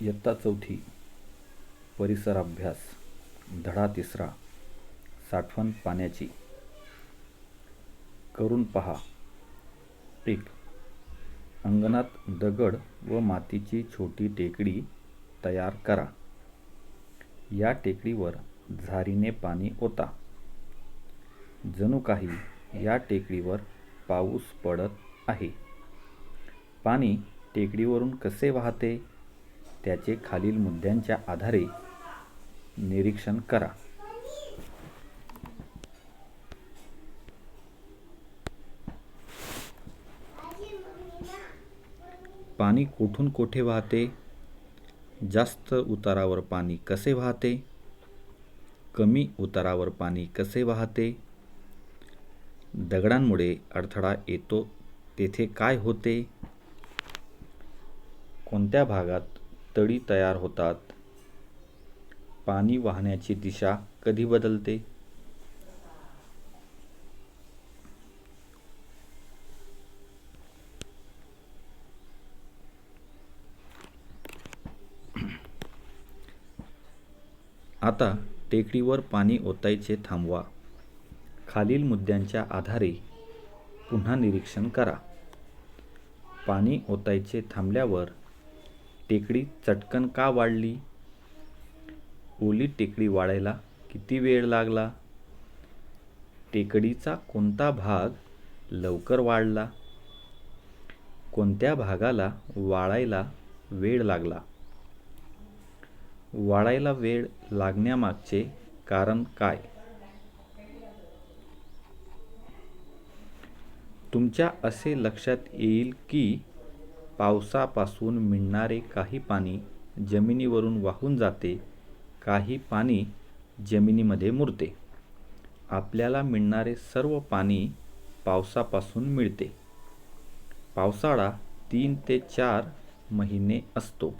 इयत्ता चौथी परिसर अभ्यास धडा तिसरा साठवण पाण्याची. करून पहा. 1. अंगणात दगड व मातीची छोटी टेकडी तयार करा. या टेकडीवर झारीने पाणी ओता. जणू काही या टेकडीवर पाऊस पडत आहे. पाणी टेकडीवरून कसे वाहते त्याचे खालील मुद्द्यांच्या आधारे निरीक्षण करा. पाणी कुठून कोठे वाहते? जास्त उतारावर पाणी कसे वाहते? कमी उतारावर पाणी कसे वाहते? दगडांमुळे अडथळा येतो तेथे काय होते? कोणत्या भागात तळी तयार होतात? पाणी वाहण्याची दिशा कधी बदलते? आता टेकडीवर पाणी ओतायचे थांबवा. खालील मुद्द्यांच्या आधारे पुन्हा निरीक्षण करा. पाणी ओतायचे थांबल्यावर टेकडी चटकन का वाढली? ओली टेकडी वाढायला किती वेळ लागला? टेकडीचा कोणता भाग लवकर वाढला? कोणत्या भागाला वाळायला वेळ लागला? वाळायला वेळ लागण्यामागचे कारण काय? तुमच्या असे लक्षात येईल की पावसापासून मिळणारे काही पाणी जमिनीवरून वाहून जाते, काही पाणी जमिनीमध्ये मुरते. आपल्याला मिळणारे सर्व पाणी पावसापासून मिळते. पावसाळा 3 ते 4 महिने असतो.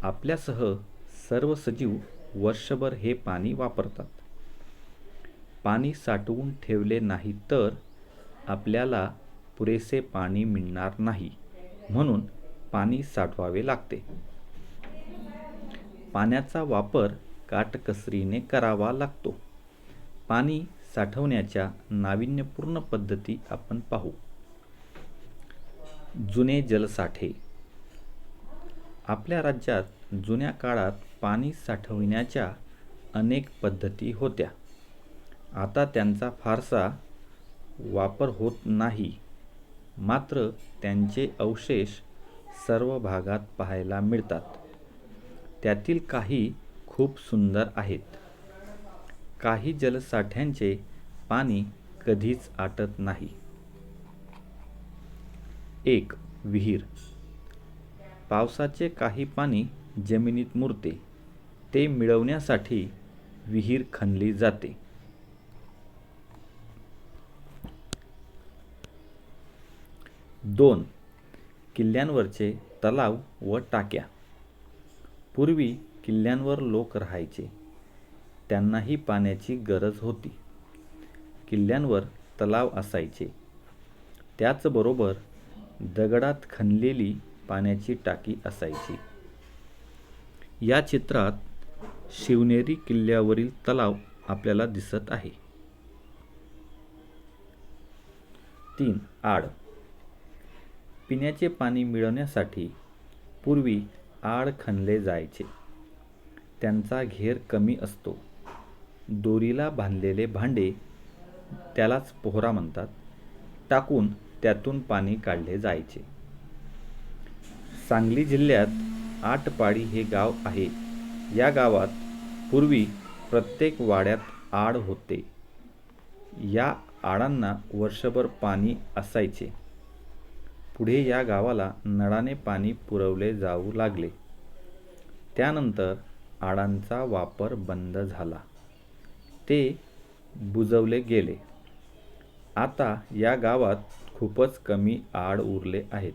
आपल्यासह सर्व सजीव वर्षभर हे पाणी वापरतात. पाणी साठवून ठेवले नाही तर आपल्याला पुरेसे पाणी मिळणार नाही, म्हणून पाणी साठवावे लागते. पाण्याचा वापर काटकसरीने करावा लागतो. पाणी साठवण्याच्या नाविन्यपूर्ण पद्धती आपण पाहू. जुने जलसाठे. आपल्या राज्यात जुन्या काळात पाणी साठविण्याच्या अनेक पद्धती होत्या. आता त्यांचा फारसा वापर होत नाही, मात्र त्यांचे अवशेष सर्व भागात पाहायला मिळतात. त्यातील काही खूप सुंदर आहेत. काही जलसाठ्यांचे पाणी कधीच आटत नाही. 1. विहीर. पावसाचे काही पाणी जमिनीत मुरते. ते मिळवण्यासाठी विहीर खणली जाते. 2. किल्ल्यांवरचे तलाव व टाक्या. पूर्वी किल्ल्यांवर लोक राहायचे. त्यांनाही पाण्याची गरज होती. किल्ल्यांवर तलाव असायचे. त्याचबरोबर दगडात खणलेली पाण्याची टाकी असायची. या चित्रात शिवनेरी किल्ल्यावरील तलाव आपल्याला दिसत आहे. 3. आड. पिण्याचे पाणी मिळवण्यासाठी पूर्वी आड खणले जायचे. त्यांचा घेर कमी असतो. दोरीला बांधलेले भांडे, त्यालाच पोहरा म्हणतात, टाकून त्यातून पाणी काढले जायचे. सांगली जिल्ह्यात आटपाडी हे गाव आहे. या गावात पूर्वी प्रत्येक वाड्यात आड होते. या आडांना वर्षभर पाणी असायचे. पुढे या गावाला नळाने पाणी पुरवले जाऊ लागले. त्यानंतर आडांचा वापर बंद झाला. ते बुजवले गेले. आता या गावात खूपच कमी आड उरले आहेत.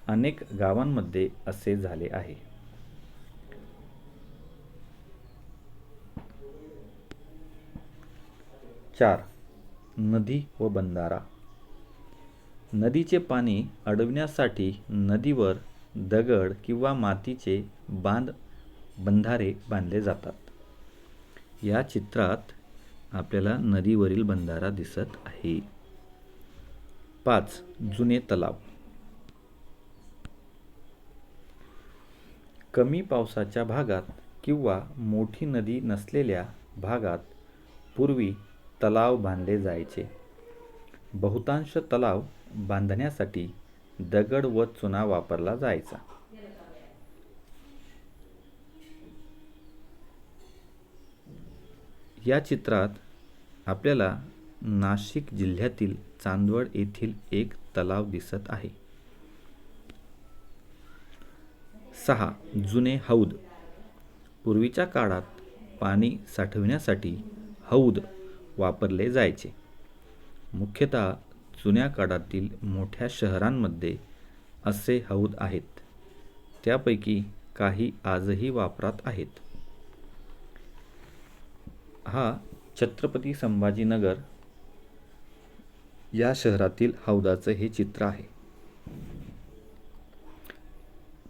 अनेक गावांमध्ये असे झाले आहे. 4. नदी व बंधारा. नदीचे पाणी अडविण्यासाठी नदीवर दगड किंवा मातीचे बंधारे बांधले जातात. या चित्रात आपल्याला नदीवरील बंधारा दिसत आहे. 5. जुने तलाव. कमी पावसाच्या भागात किंवा मोठी नदी नसलेल्या भागात पूर्वी तलाव बांधले जायचे. बहुतांश तलाव बांधण्यासाठी दगड व चुना वापरला जायचा. या चित्रात आपल्याला नाशिक जिल्ह्यातील चांदवड येथील एक तलाव दिसत आहे. 6. जुने हौद. पूर्वीच्या काळात पाणी साठविण्यासाठी हौद वापरले जायचे. मुख्यतः जुन्या काळातील मोठ्या शहरांमध्ये असे हौद आहेत. त्यापैकी काही आजही वापरात आहेत. हा छत्रपती संभाजीनगर या शहरातील हौदाचे हे चित्र आहे.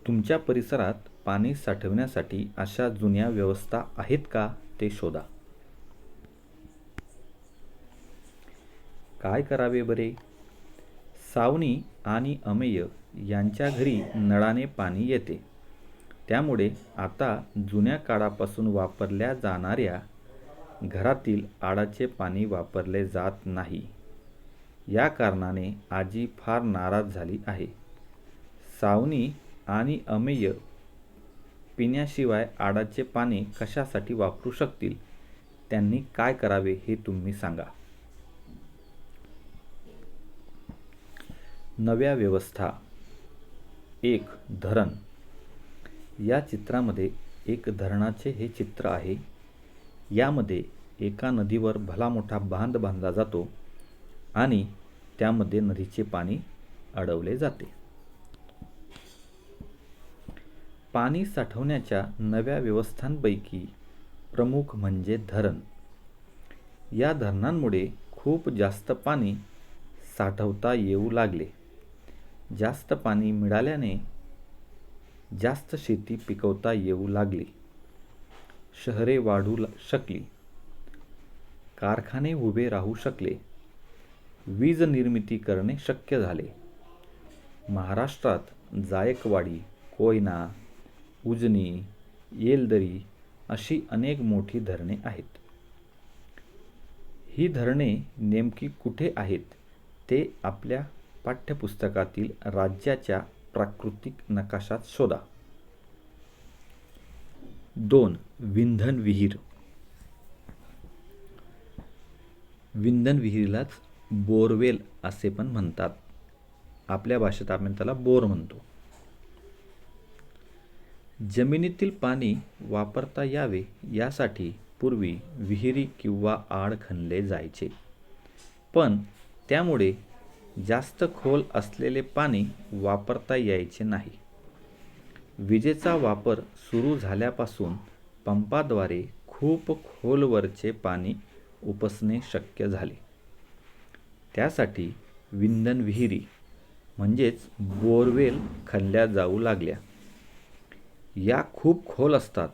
तुमच्या परिसरात पाणी साठवण्यासाठी अशा जुन्या व्यवस्था आहेत का ते शोधा. काय करावे बरे? सावनी आणि अमेय यांच्या घरी नळाने पाणी येते. त्यामुळे आता जुन्या काळापासून वापरल्या जाणाऱ्या घरातील आडाचे पाणी वापरले जात नाही. या कारणाने आजी फार नाराज झाली आहे. सावनी आणि अमेय पिण्याशिवाय आडाचे पाणी कशासाठी वापरू शकतील? त्यांनी काय करावे हे तुम्ही सांगा. नव्या व्यवस्था. 1. धरण. या चित्रामध्ये एक धरणाचे हे चित्र आहे. यामध्ये एका नदीवर भला मोठा बांध बांधला जातो आणि त्यामध्ये नदीचे पाणी अडवले जाते. पाणी साठवण्याच्या नव्या व्यवस्थांपैकी प्रमुख म्हणजे धरण. या धरणांमुळे खूप जास्त पाणी साठवता येऊ लागले. जास्त पाणी मिळाल्याने जास्त शेती पिकवता येऊ लागली. शहरे वाढू शकली. कारखाने उभे राहू शकले. वीज निर्मिती करणे शक्य झाले. महाराष्ट्रात जायकवाडी, कोयना, उजनी, येलदरी अशी अनेक मोठी धरणे आहेत. ही धरणे नेमकी कुठे आहेत ते आपल्या पाठ्यपुस्तकातील राज्याच्या प्राकृतिक नकाशात शोधा. 2. विंधन विहीर. विंधन विहिरीलाच बोरवेल असे पण म्हणतात. आपल्या भाषेत आपण त्याला बोर म्हणतो. जमिनीतील पाणी वापरता यावे यासाठी पूर्वी विहिरी किंवा आड खणले जायचे. पण त्यामुळे जास्त खोल असलेले पाणी वापरता यायचे नाही. विजेचा वापर सुरू झाल्यापासून पंपाद्वारे खूप खोलवरचे पाणी उपसणे शक्य झाले. त्यासाठी विंधन विहिरी म्हणजेच बोरवेल खणल्या जाऊ लागल्या. या खूप खोल असतात,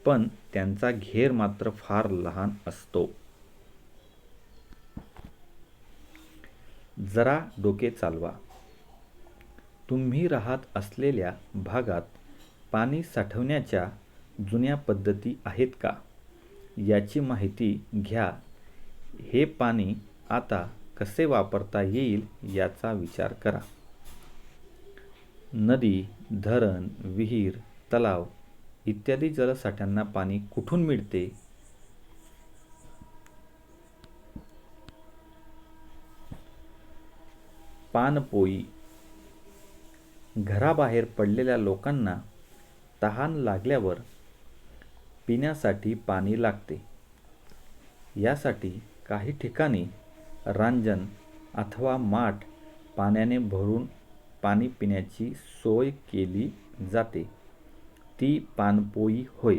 पण त्यांचा घेर मात्र फार लहान असतो. जरा डोके चालवा. तुम्ही राहत असलेल्या भागात पाणी साठवण्याच्या जुन्या पद्धती आहेत का याची माहिती घ्या. हे पाणी आता कसे वापरता येईल याचा विचार करा. नदी, धरण, विहीर, तलाव इत्यादी जलसाठ्यांना पाणी कुठून मिळते? पाणपोई. घराबाहेर पडलेल्या लोकांना तहान लागल्यावर पिण्यासाठी पाणी लागते. यासाठी काही ठिकाणी रांजण अथवा माठ पाण्याने भरून पाणी पिण्याची सोय केली जाते. ती पाणपोई होय.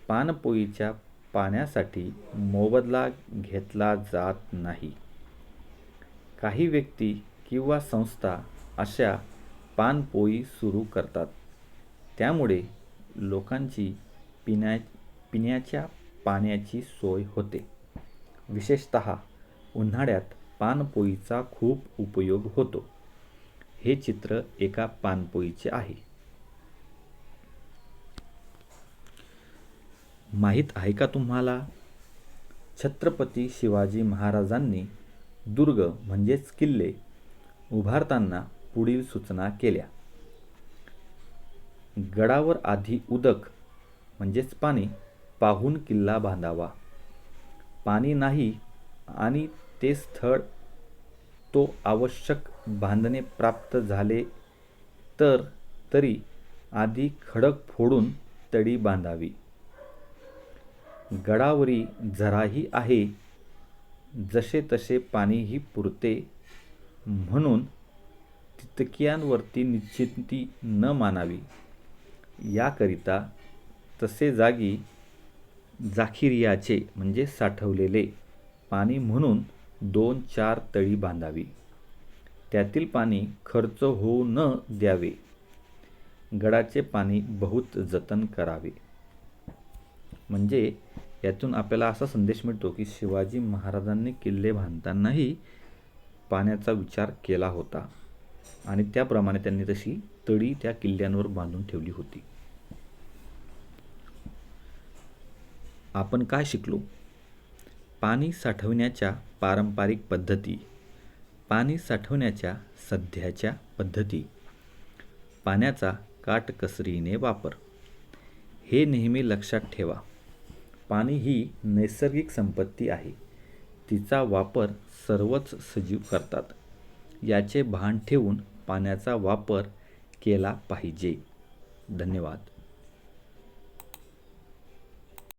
पाणपोईच्या पाण्यासाठी मोबदला घेतला जात नाही. काही व्यक्ती किंवा संस्था अशा पाणपोई सुरू करतात. त्यामुळे लोकांची पिण्याच्या पाण्याची सोय होते. विशेषतः उन्हाळ्यात पाणपोईचा खूप उपयोग होतो. हे चित्र एका पाणपोईचे आहे. माहीत आहे का तुम्हाला, छत्रपती शिवाजी महाराजांनी दुर्ग म्हणजेच किल्ले उभारताना पुढील सूचना केल्या. गडावर आधी उदक म्हणजेच पाणी पाहून किल्ला बांधावा. पाणी नाही आणि ते स्थळ तो आवश्यक बांधणे प्राप्त झाले तरी आधी खडक फोडून तडी बांधावी. गडावरी झराही आहे, जसे तसे पाणीही पुरते, म्हणून तितक्यांवरती निश्चिंती न मानावी. याकरिता तसे जागी जाखिर्याचे म्हणजे साठवलेले पाणी म्हणून 2-4 तळी बांधावी. त्यातील पाणी खर्च होऊ न द्यावे. गडाचे पाणी बहुत जतन करावे. म्हणजे यातून आपल्याला असा संदेश मिळतो की शिवाजी महाराजांनी किल्ले बांधतानाही पाण्याचा विचार केला होता आणि त्याप्रमाणे त्यांनी तशी तळी त्या किल्ल्यांवर बांधून ठेवली होती. आपण काय शिकलो? पाणी साठवण्याच्या पारंपरिक पद्धती, पाणी साठवण्याच्या सध्याच्या पद्धती, पाण्याचा काटकसरीने वापर. हे नेहमी लक्षात ठेवा. पाणी ही नैसर्गिक संपत्ती आहे. तिचा वापर सर्वच सजीव करतात. याचे भान ठेवून पाण्याचा वापर केला पाहिजे. धन्यवाद.